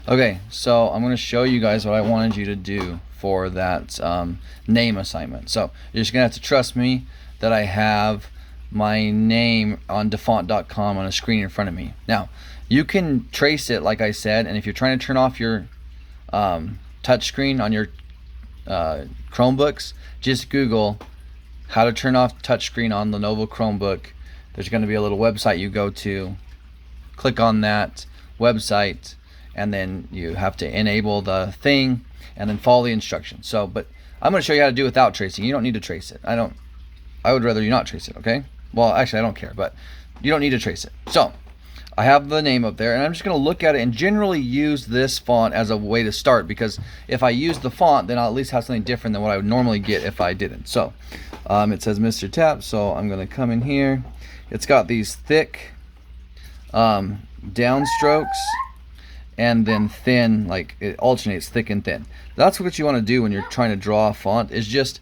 Okay, so I'm going to show you guys what I wanted you to do for that name assignment. So you're just going to have to trust me that I have my name on dafont.com on a screen in front of me. Now, you can trace it like I said, and if you're trying to turn off your touch screen on your Chromebooks, just Google how to turn off touchscreen on Lenovo Chromebook. There's going to be a little website you go to. Click on that website, and then you have to enable the thing and then follow the instructions. So, but I'm going to show you how to do it without tracing. You don't need to trace it. I would rather you not trace it, okay? Well, actually, I don't care, but you don't need to trace it. So, I have the name up there, and I'm just going to look at it and generally use this font as a way to start, because if I use the font, then I'll at least have something different than what I would normally get if I didn't. So, it says Mr. Tap, so I'm going to come in here. It's got these thick downstrokes and then thin, like it alternates thick and thin. That's what you want to do when you're trying to draw a font, is just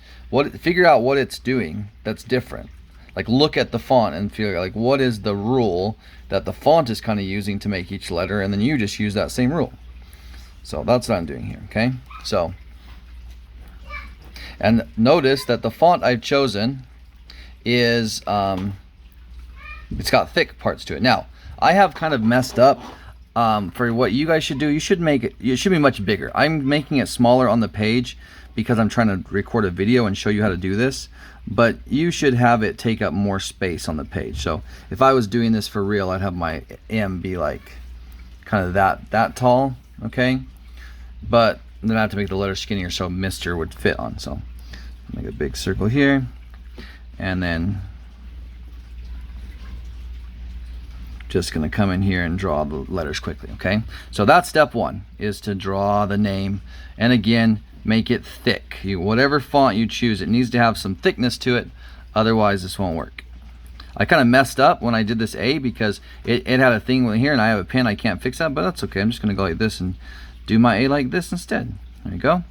figure out what it's doing that's different. Like, look at the font and feel like, what is the rule that the font is kind of using to make each letter, and then you just use that same rule. So that's what I'm doing here, okay? So, and notice that the font I've chosen is it's got thick parts to it. Now, I have kind of messed up. For what you guys should do, you should make it, it should be much bigger. I'm making it smaller on the page because I'm trying to record a video and show you how to do this, but you should have it take up more space on the page. So if I was doing this for real, I'd have my M be like kind of that tall, okay? But then I have to make the letter skinnier so Mr. would fit on. So make a big circle here, and then just going to come in here and draw the letters quickly, okay? So that's step one, is to draw the name, and again, make it thick. Whatever font you choose, it needs to have some thickness to it, otherwise this won't work. I kind of messed up when I did this A because it had a thing here, and I have a pen, I can't fix that, but that's okay. I'm just going to go like this and do my A like this instead. There you go.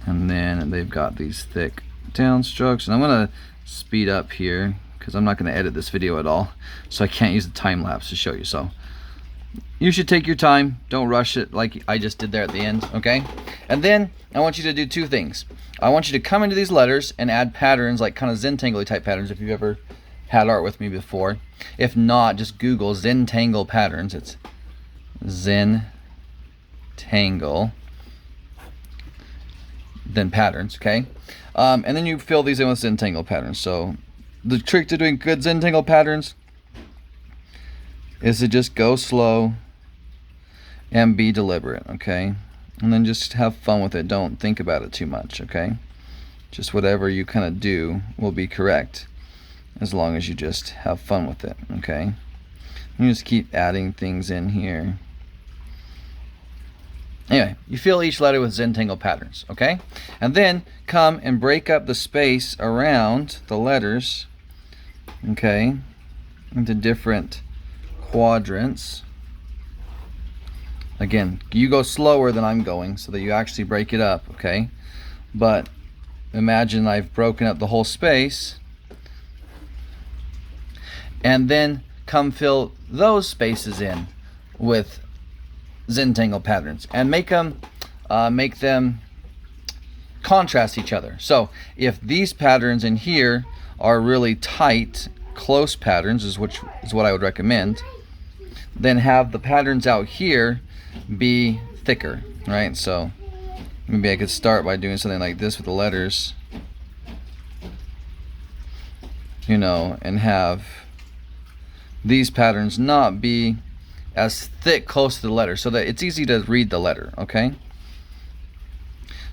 And then they've got these thick downstrokes, and I'm going to speed up here because I'm not going to edit this video at all, so I can't use the time lapse to show you. So you should take your time, don't rush it like I just did there at the end, okay? And then I want you to do two things. I want you to come into these letters and add patterns, like kind of Zentangle type patterns, if you've ever had art with me before. If not, just Google Zentangle patterns. It's Zentangle, then patterns, okay? And then you fill these in with Zentangle patterns. So the trick to doing good Zentangle patterns is to just go slow and be deliberate, okay? And then just have fun with it. Don't think about it too much, okay? Just whatever you kind of do will be correct, as long as you just have fun with it, okay? You just keep adding things in here. Anyway, you fill each letter with Zentangle patterns, okay? And then come and break up the space around the letters, okay, into different quadrants. Again, you go slower than I'm going so that you actually break it up, okay? But imagine I've broken up the whole space, and then come fill those spaces in with Zentangle patterns and make them contrast each other. So if these patterns in here are really tight, close patterns, is what I would recommend, then have the patterns out here be thicker, right? So maybe I could start by doing something like this with the letters, you know, and have these patterns not be as thick close to the letter so that it's easy to read the letter, okay?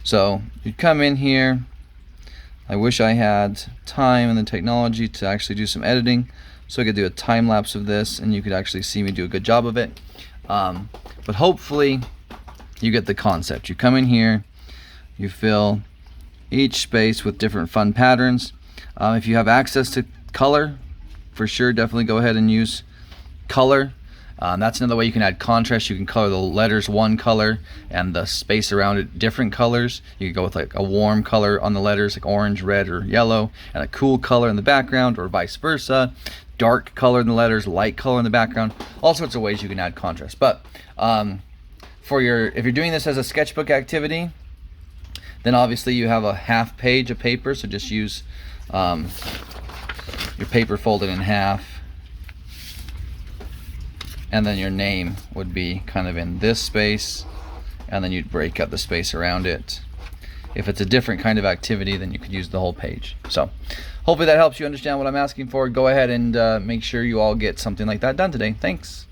So you come in here. I wish I had time and the technology to actually do some editing so I could do a time lapse of this and you could actually see me do a good job of it. But hopefully you get the concept. You come in here, you fill each space with different fun patterns. If you have access to color, for sure, definitely go ahead and use color. That's another way you can add contrast. You can color the letters one color and the space around it different colors. You can go with like a warm color on the letters, like orange, red, or yellow, and a cool color in the background, or vice versa. Dark color in the letters, light color in the background. All sorts of ways you can add contrast. But for if you're doing this as a sketchbook activity, then obviously you have a half page of paper, so just use your paper folded in half, and then your name would be kind of in this space, and then you'd break up the space around it. If it's a different kind of activity, then you could use the whole page. So hopefully that helps you understand what I'm asking for. Go ahead and make sure you all get something like that done today. Thanks.